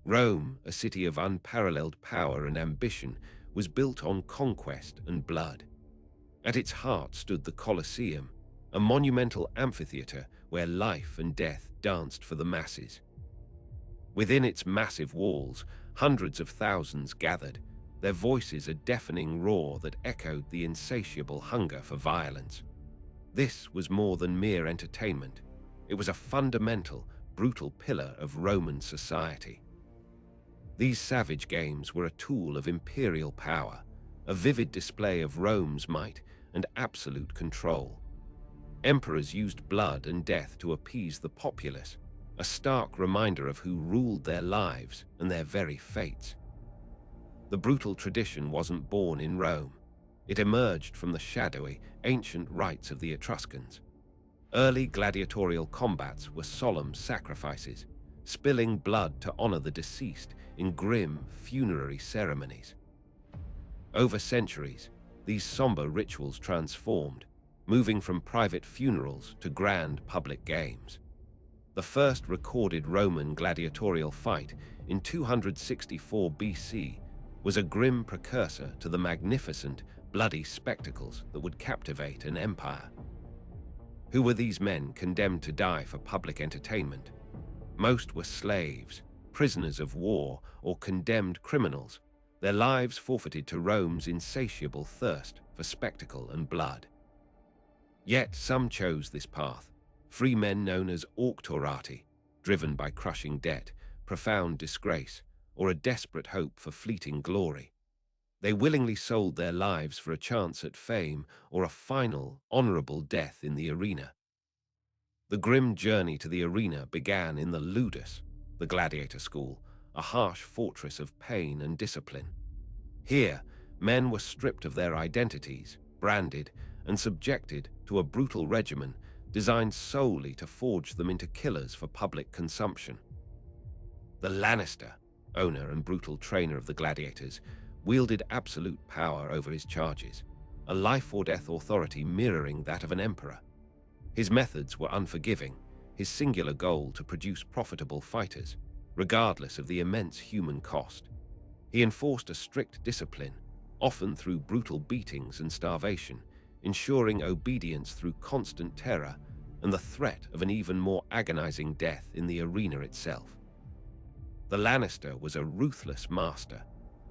Rome, a city of unparalleled power and ambition, was built on conquest and blood. At its heart stood the Colosseum, a monumental amphitheater where life and death danced for the masses. Within its massive walls, hundreds of thousands gathered, their voices a deafening roar that echoed the insatiable hunger for violence. This was more than mere entertainment. It was a fundamental, brutal pillar of Roman society. These savage games were a tool of imperial power, a vivid display of Rome's might and absolute control. Emperors used blood and death to appease the populace, a stark reminder of who ruled their lives and their very fates. The brutal tradition wasn't born in Rome. It emerged from the shadowy, ancient rites of the Etruscans. Early gladiatorial combats were solemn sacrifices, spilling blood to honor the deceased in grim funerary ceremonies. Over centuries, these somber rituals transformed, moving from private funerals to grand public games. The first recorded Roman gladiatorial fight in 264 BC was a grim precursor to the magnificent, bloody spectacles that would captivate an empire. Who were these men condemned to die for public entertainment? Most were slaves, prisoners of war, or condemned criminals, their lives forfeited to Rome's insatiable thirst for spectacle and blood. Yet some chose this path, free men known as auctorati, driven by crushing debt, profound disgrace, or a desperate hope for fleeting glory. They willingly sold their lives for a chance at fame or a final, honorable death in the arena. The grim journey to the arena began in the ludus, the gladiator school, a harsh fortress of pain and discipline. Here, men were stripped of their identities, branded, and subjected to a brutal regimen designed solely to forge them into killers for public consumption. The Lannister, owner and brutal trainer of the gladiators, wielded absolute power over his charges, a life-or-death authority mirroring that of an emperor. His methods were unforgiving, his singular goal to produce profitable fighters, regardless of the immense human cost. He enforced a strict discipline, often through brutal beatings and starvation, ensuring obedience through constant terror and the threat of an even more agonizing death in the arena itself. The Lannister was a ruthless master,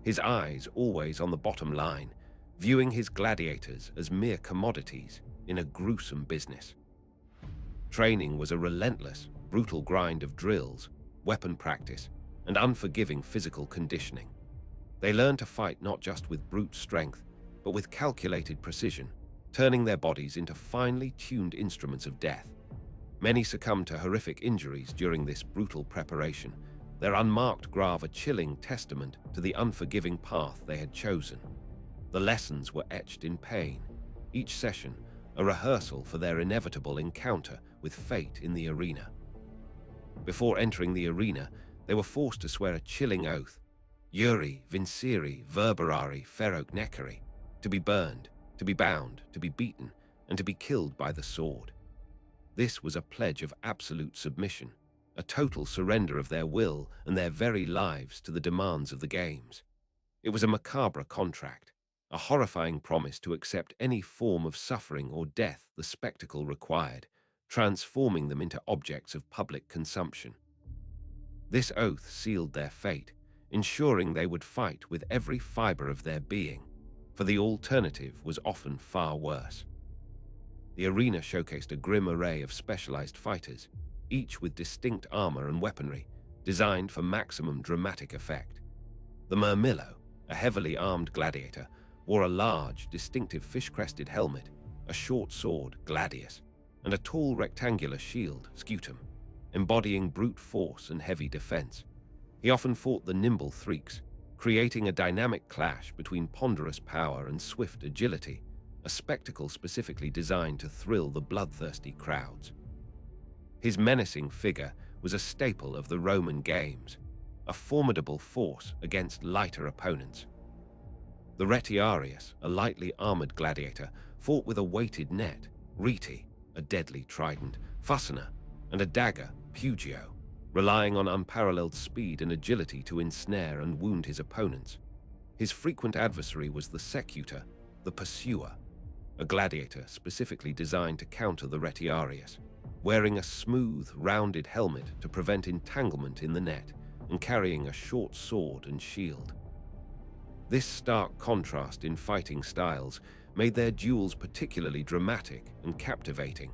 his eyes always on the bottom line, viewing his gladiators as mere commodities in a gruesome business. Training was a relentless, brutal grind of drills, weapon practice, and unforgiving physical conditioning. They learned to fight not just with brute strength, but with calculated precision, turning their bodies into finely tuned instruments of death. Many succumbed to horrific injuries during this brutal preparation, their unmarked grave a chilling testament to the unforgiving path they had chosen. The lessons were etched in pain, each session a rehearsal for their inevitable encounter with fate in the arena. Before entering the arena, they were forced to swear a chilling oath, Juri, Vincere, Verberari, Feroc Necari, to be burned, to be bound, to be beaten, and to be killed by the sword. This was a pledge of absolute submission, a total surrender of their will and their very lives to the demands of the games. It was a macabre contract, a horrifying promise to accept any form of suffering or death the spectacle required, transforming them into objects of public consumption. This oath sealed their fate, ensuring they would fight with every fiber of their being, for the alternative was often far worse. The arena showcased a grim array of specialized fighters, each with distinct armor and weaponry, designed for maximum dramatic effect. The Murmillo, a heavily armed gladiator, wore a large, distinctive fish-crested helmet, a short sword, gladius, and a tall rectangular shield, scutum, embodying brute force and heavy defense. He often fought the nimble threeks, creating a dynamic clash between ponderous power and swift agility, a spectacle specifically designed to thrill the bloodthirsty crowds. His menacing figure was a staple of the Roman games, a formidable force against lighter opponents. The Retiarius, a lightly armored gladiator, fought with a weighted net, reti, a deadly trident, fusina, and a dagger, pugio, relying on unparalleled speed and agility to ensnare and wound his opponents. His frequent adversary was the Secutor, the pursuer, a gladiator specifically designed to counter the Retiarius, wearing a smooth, rounded helmet to prevent entanglement in the net and carrying a short sword and shield. This stark contrast in fighting styles made their duels particularly dramatic and captivating,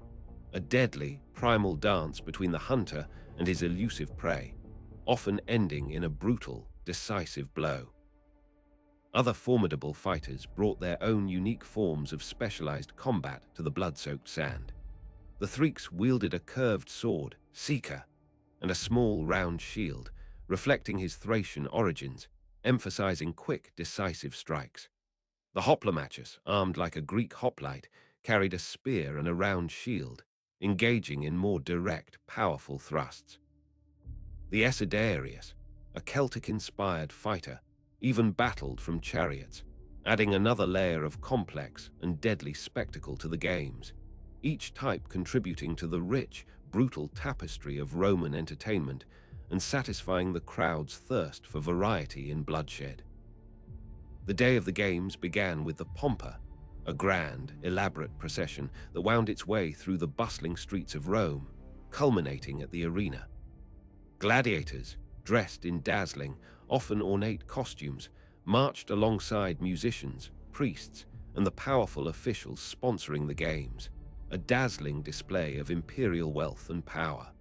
a deadly, primal dance between the hunter and his elusive prey, often ending in a brutal, decisive blow. Other formidable fighters brought their own unique forms of specialized combat to the blood-soaked sand. The Threeks wielded a curved sword, Secutor, and a small, round shield, reflecting his Thracian origins, emphasizing quick, decisive strikes. The Hoplomachus, armed like a Greek hoplite, carried a spear and a round shield, engaging in more direct, powerful thrusts. The Retiarius, a Celtic-inspired fighter, even battled from chariots, adding another layer of complex and deadly spectacle to the games, each type contributing to the rich, brutal tapestry of Roman entertainment and satisfying the crowd's thirst for variety in bloodshed. The day of the games began with the Pompa, a grand, elaborate procession that wound its way through the bustling streets of Rome, culminating at the arena. Gladiators, dressed in dazzling, often ornate costumes, marched alongside musicians, priests, and the powerful officials sponsoring the games, a dazzling display of imperial wealth and power.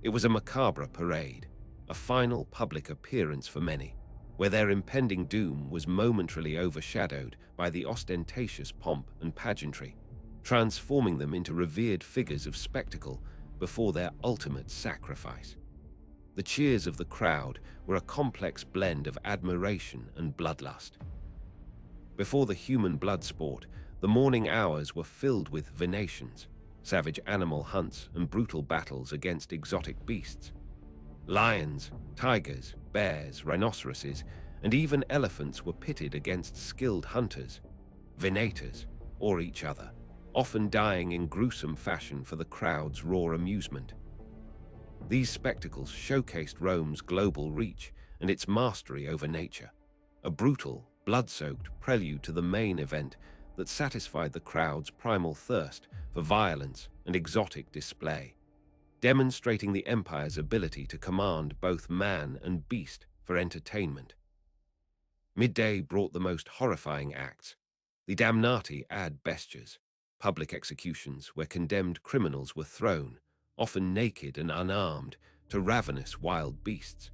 It was a macabre parade, a final public appearance for many, where their impending doom was momentarily overshadowed by the ostentatious pomp and pageantry, transforming them into revered figures of spectacle before their ultimate sacrifice. The cheers of the crowd were a complex blend of admiration and bloodlust. Before the human blood sport, the morning hours were filled with venations, savage animal hunts and brutal battles against exotic beasts. Lions, tigers, bears, rhinoceroses, and even elephants were pitted against skilled hunters, venators, or each other, often dying in gruesome fashion for the crowd's raw amusement. These spectacles showcased Rome's global reach and its mastery over nature, a brutal, blood-soaked prelude to the main event that satisfied the crowd's primal thirst for violence and exotic display, demonstrating the empire's ability to command both man and beast for entertainment. Midday brought the most horrifying acts, the damnati ad bestias, public executions where condemned criminals were thrown, often naked and unarmed, to ravenous wild beasts.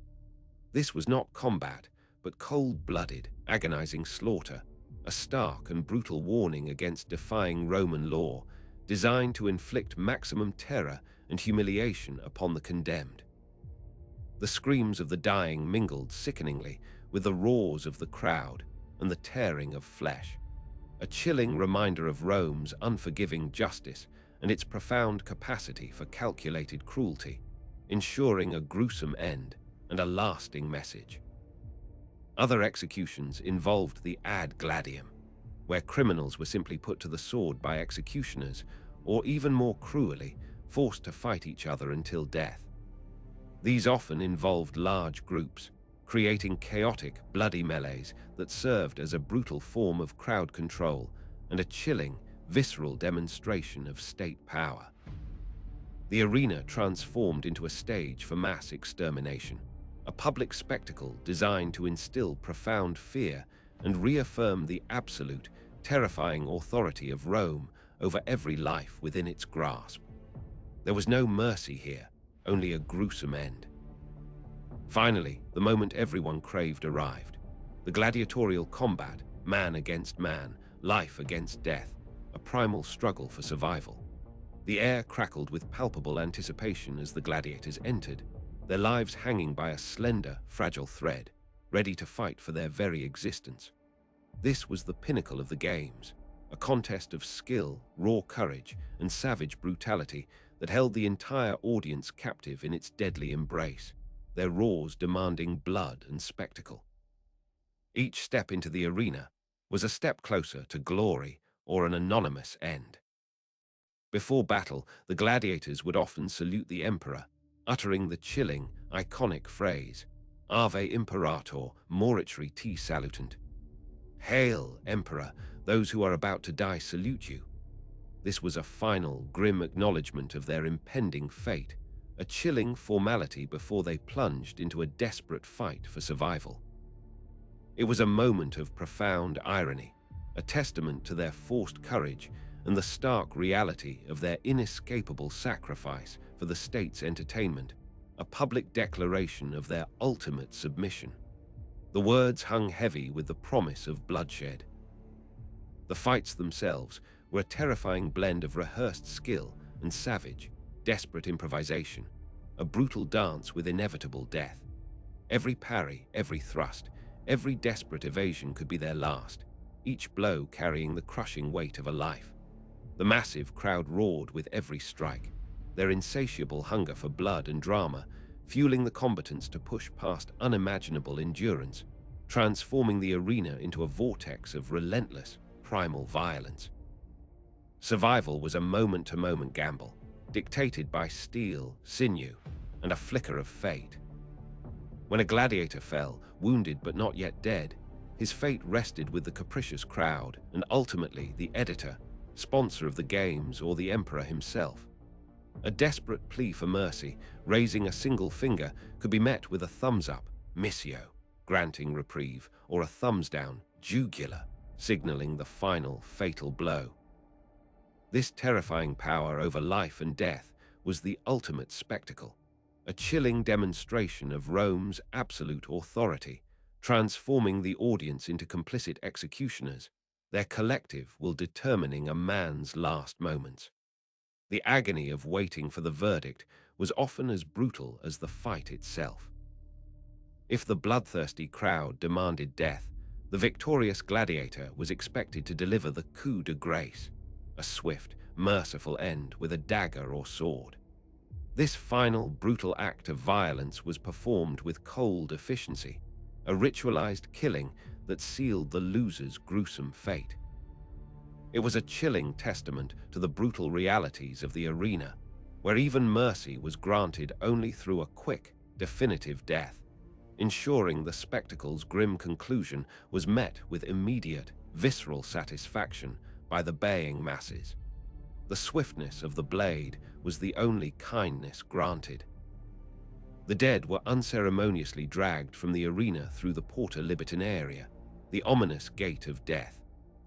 This was not combat, but cold-blooded, agonizing slaughter, a stark and brutal warning against defying Roman law, designed to inflict maximum terror and humiliation upon the condemned. The screams of the dying mingled sickeningly with the roars of the crowd and the tearing of flesh, a chilling reminder of Rome's unforgiving justice and its profound capacity for calculated cruelty, ensuring a gruesome end and a lasting message. Other executions involved the ad gladium, where criminals were simply put to the sword by executioners, or even more cruelly, forced to fight each other until death. These often involved large groups, creating chaotic, bloody melees that served as a brutal form of crowd control and a chilling, visceral demonstration of state power. The arena transformed into a stage for mass extermination, a public spectacle designed to instill profound fear and reaffirm the absolute, terrifying authority of Rome over every life within its grasp. There was no mercy here, only a gruesome end. Finally, the moment everyone craved arrived. The gladiatorial combat, man against man, life against death, a primal struggle for survival. The air crackled with palpable anticipation as the gladiators entered, their lives hanging by a slender, fragile thread, ready to fight for their very existence. This was the pinnacle of the games, a contest of skill, raw courage, and savage brutality that held the entire audience captive in its deadly embrace, their roars demanding blood and spectacle. Each step into the arena was a step closer to glory or an anonymous end. Before battle, the gladiators would often salute the emperor, uttering the chilling, iconic phrase, Ave Imperator, morituri te salutant. Hail, Emperor, those who are about to die salute you. This was a final, grim acknowledgement of their impending fate, a chilling formality before they plunged into a desperate fight for survival. It was a moment of profound irony, a testament to their forced courage and the stark reality of their inescapable sacrifice for the state's entertainment, a public declaration of their ultimate submission. The words hung heavy with the promise of bloodshed. The fights themselves were a terrifying blend of rehearsed skill and savage, desperate improvisation, a brutal dance with inevitable death. Every parry, every thrust, every desperate evasion could be their last, each blow carrying the crushing weight of a life. The massive crowd roared with every strike, their insatiable hunger for blood and drama fueling the combatants to push past unimaginable endurance, transforming the arena into a vortex of relentless, primal violence. Survival was a moment-to-moment gamble, dictated by steel, sinew, and a flicker of fate. When a gladiator fell, wounded but not yet dead, his fate rested with the capricious crowd and ultimately the editor, sponsor of the games, or the emperor himself. A desperate plea for mercy, raising a single finger, could be met with a thumbs up, missio, granting reprieve, or a thumbs down, jugular, signaling the final, fatal blow. This terrifying power over life and death was the ultimate spectacle, a chilling demonstration of Rome's absolute authority, transforming the audience into complicit executioners, their collective will determining a man's last moments. The agony of waiting for the verdict was often as brutal as the fight itself. If the bloodthirsty crowd demanded death, the victorious gladiator was expected to deliver the coup de grace, a swift, merciful end with a dagger or sword. This final, brutal act of violence was performed with cold efficiency, a ritualized killing that sealed the loser's gruesome fate. It was a chilling testament to the brutal realities of the arena, where even mercy was granted only through a quick, definitive death, ensuring the spectacle's grim conclusion was met with immediate, visceral satisfaction by the baying masses. The swiftness of the blade was the only kindness granted. The dead were unceremoniously dragged from the arena through the Porta Libitinaria, the ominous gate of death,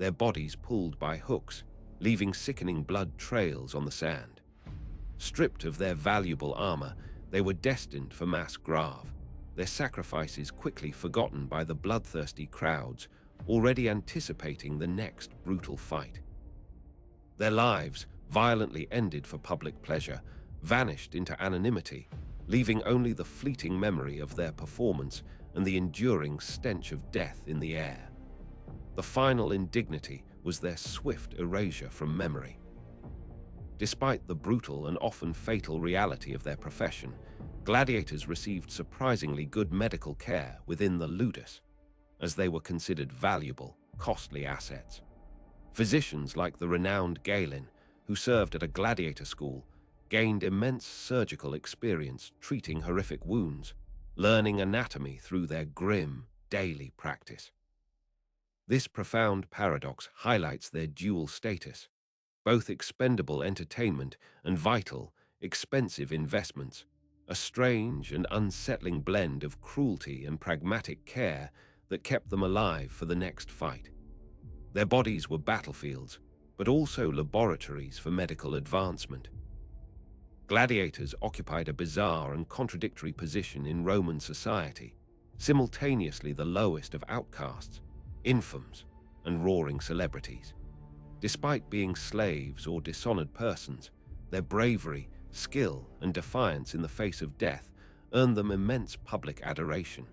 their bodies pulled by hooks, leaving sickening blood trails on the sand. Stripped of their valuable armor, they were destined for mass grave, their sacrifices quickly forgotten by the bloodthirsty crowds, already anticipating the next brutal fight. Their lives, violently ended for public pleasure, vanished into anonymity, leaving only the fleeting memory of their performance and the enduring stench of death in the air. The final indignity was their swift erasure from memory. Despite the brutal and often fatal reality of their profession, gladiators received surprisingly good medical care within the ludus, as they were considered valuable, costly assets. Physicians like the renowned Galen, who served at a gladiator school, gained immense surgical experience treating horrific wounds, learning anatomy through their grim, daily practice. This profound paradox highlights their dual status, both expendable entertainment and vital, expensive investments, a strange and unsettling blend of cruelty and pragmatic care that kept them alive for the next fight. Their bodies were battlefields, but also laboratories for medical advancement. Gladiators occupied a bizarre and contradictory position in Roman society, simultaneously the lowest of outcasts, infames, and roaring celebrities. Despite being slaves or dishonored persons, their bravery, skill, and defiance in the face of death earned them immense public adoration,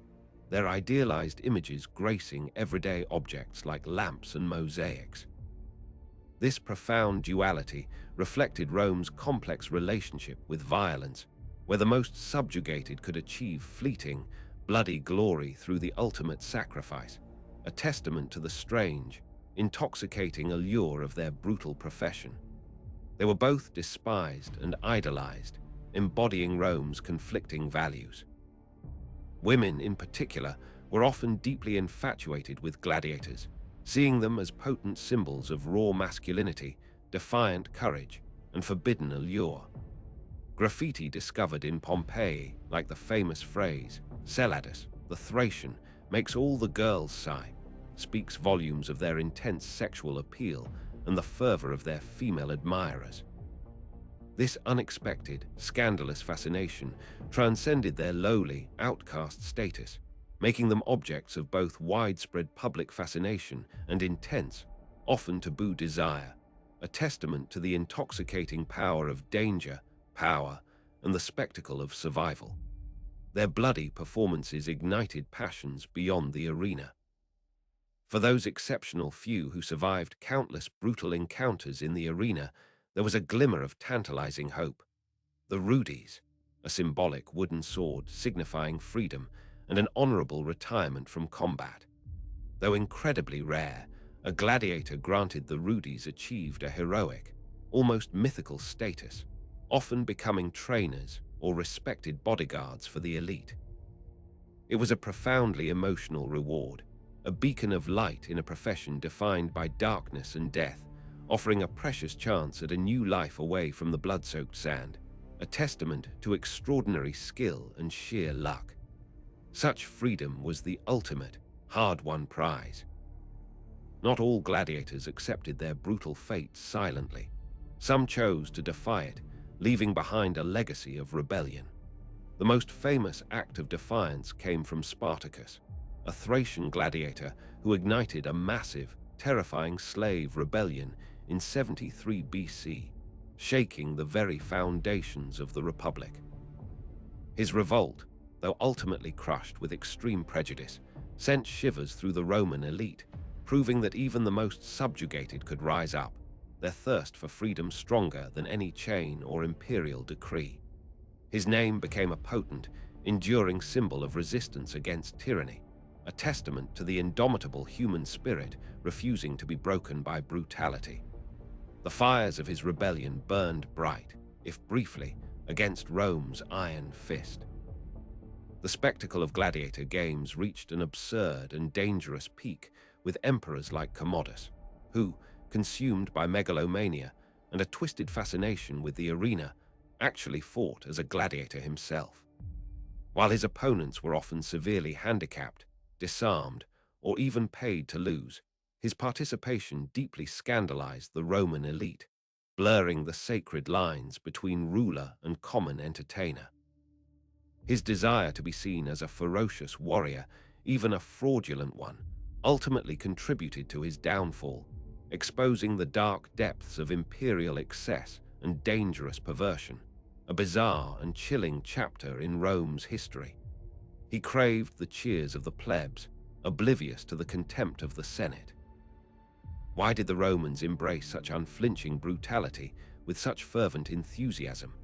their idealized images gracing everyday objects like lamps and mosaics. This profound duality reflected Rome's complex relationship with violence, where the most subjugated could achieve fleeting, bloody glory through the ultimate sacrifice, a testament to the strange, intoxicating allure of their brutal profession. They were both despised and idolized, embodying Rome's conflicting values. Women, in particular, were often deeply infatuated with gladiators, seeing them as potent symbols of raw masculinity, defiant courage, and forbidden allure. Graffiti discovered in Pompeii, like the famous phrase, Celadus, the Thracian, makes all the girls sigh, speaks volumes of their intense sexual appeal and the fervor of their female admirers. This unexpected, scandalous fascination transcended their lowly, outcast status, making them objects of both widespread public fascination and intense, often taboo desire, a testament to the intoxicating power of danger, power, and the spectacle of survival. Their bloody performances ignited passions beyond the arena. For those exceptional few who survived countless brutal encounters in the arena, there was a glimmer of tantalizing hope. The rudis, a symbolic wooden sword signifying freedom and an honorable retirement from combat. Though incredibly rare, a gladiator granted the rudis achieved a heroic, almost mythical status, often becoming trainers or respected bodyguards for the elite. It was a profoundly emotional reward, a beacon of light in a profession defined by darkness and death, offering a precious chance at a new life away from the blood-soaked sand, a testament to extraordinary skill and sheer luck. Such freedom was the ultimate, hard-won prize. Not all gladiators accepted their brutal fate silently. Some chose to defy it, leaving behind a legacy of rebellion. The most famous act of defiance came from Spartacus, a Thracian gladiator who ignited a massive, terrifying slave rebellion in 73 BC, shaking the very foundations of the Republic. His revolt, though ultimately crushed with extreme prejudice, sent shivers through the Roman elite, proving that even the most subjugated could rise up, their thirst for freedom stronger than any chain or imperial decree. His name became a potent, enduring symbol of resistance against tyranny, a testament to the indomitable human spirit refusing to be broken by brutality. The fires of his rebellion burned bright, if briefly, against Rome's iron fist. The spectacle of gladiator games reached an absurd and dangerous peak with emperors like Commodus, who, consumed by megalomania and a twisted fascination with the arena, actually fought as a gladiator himself. While his opponents were often severely handicapped, disarmed, or even paid to lose, his participation deeply scandalized the Roman elite, blurring the sacred lines between ruler and common entertainer. His desire to be seen as a ferocious warrior, even a fraudulent one, ultimately contributed to his downfall, exposing the dark depths of imperial excess and dangerous perversion, a bizarre and chilling chapter in Rome's history. He craved the cheers of the plebs, oblivious to the contempt of the Senate. Why did the Romans embrace such unflinching brutality with such fervent enthusiasm?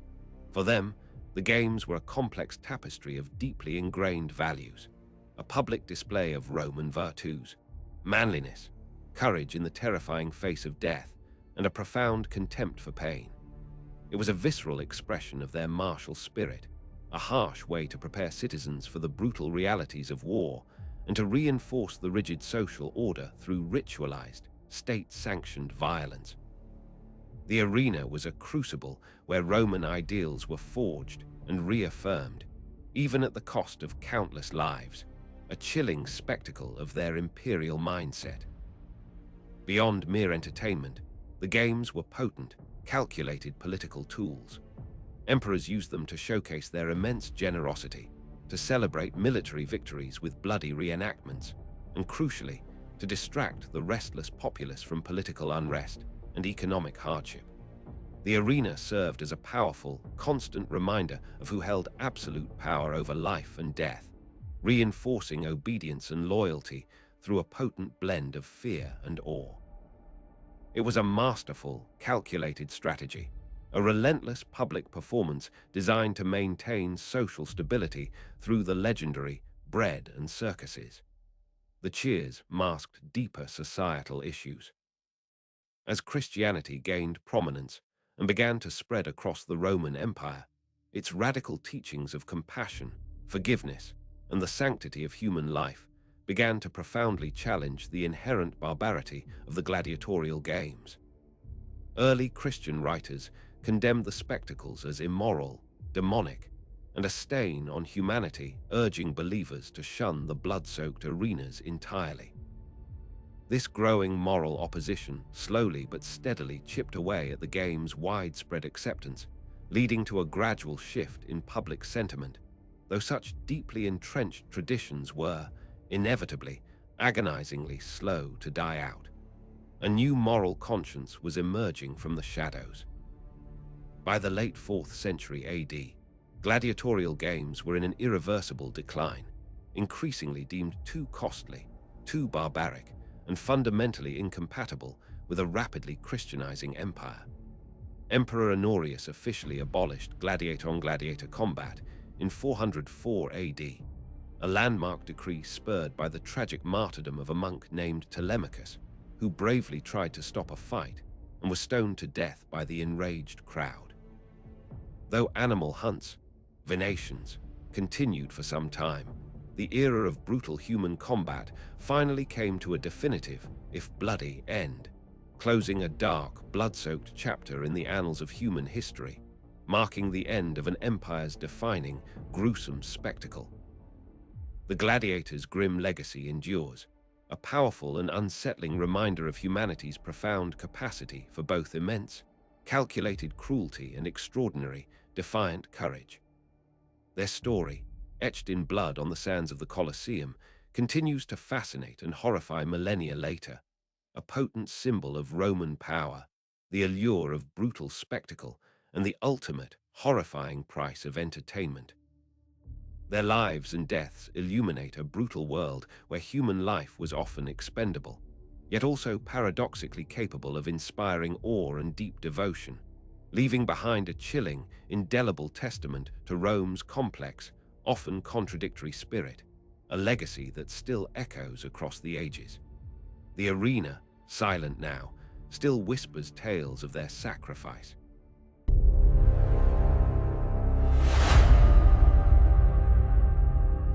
For them, the games were a complex tapestry of deeply ingrained values, a public display of Roman virtues, manliness, courage in the terrifying face of death, and a profound contempt for pain. It was a visceral expression of their martial spirit, a harsh way to prepare citizens for the brutal realities of war and to reinforce the rigid social order through ritualized, state-sanctioned violence. The arena was a crucible where Roman ideals were forged and reaffirmed, even at the cost of countless lives, a chilling spectacle of their imperial mindset. Beyond mere entertainment, the games were potent, calculated political tools. Emperors used them to showcase their immense generosity, to celebrate military victories with bloody reenactments, and crucially, to distract the restless populace from political unrest and economic hardship. The arena served as a powerful, constant reminder of who held absolute power over life and death, reinforcing obedience and loyalty through a potent blend of fear and awe. It was a masterful, calculated strategy, a relentless public performance designed to maintain social stability through the legendary bread and circuses. The cheers masked deeper societal issues. As Christianity gained prominence and began to spread across the Roman Empire, its radical teachings of compassion, forgiveness, and the sanctity of human life began to profoundly challenge the inherent barbarity of the gladiatorial games. Early Christian writers condemned the spectacles as immoral, demonic, and a stain on humanity, urging believers to shun the blood-soaked arenas entirely. This growing moral opposition slowly but steadily chipped away at the game's widespread acceptance, leading to a gradual shift in public sentiment, though such deeply entrenched traditions were, inevitably, agonizingly slow to die out. A new moral conscience was emerging from the shadows. By the late 4th century AD, gladiatorial games were in an irreversible decline, increasingly deemed too costly, too barbaric, and fundamentally incompatible with a rapidly Christianizing empire. Emperor Honorius officially abolished gladiator-on-gladiator combat in 404 AD, a landmark decree spurred by the tragic martyrdom of a monk named Telemachus, who bravely tried to stop a fight and was stoned to death by the enraged crowd. Though animal hunts, venations, continued for some time, the era of brutal human combat finally came to a definitive, if bloody, end, closing a dark, blood-soaked chapter in the annals of human history, marking the end of an empire's defining, gruesome spectacle. The gladiators' grim legacy endures, a powerful and unsettling reminder of humanity's profound capacity for both immense, calculated cruelty and extraordinary, defiant courage. Their story, etched in blood on the sands of the Colosseum, continues to fascinate and horrify millennia later, a potent symbol of Roman power, the allure of brutal spectacle, and the ultimate, horrifying price of entertainment. Their lives and deaths illuminate a brutal world where human life was often expendable, yet also paradoxically capable of inspiring awe and deep devotion, leaving behind a chilling, indelible testament to Rome's complex, often contradictory spirit, a legacy that still echoes across the ages. The arena, silent now, still whispers tales of their sacrifice,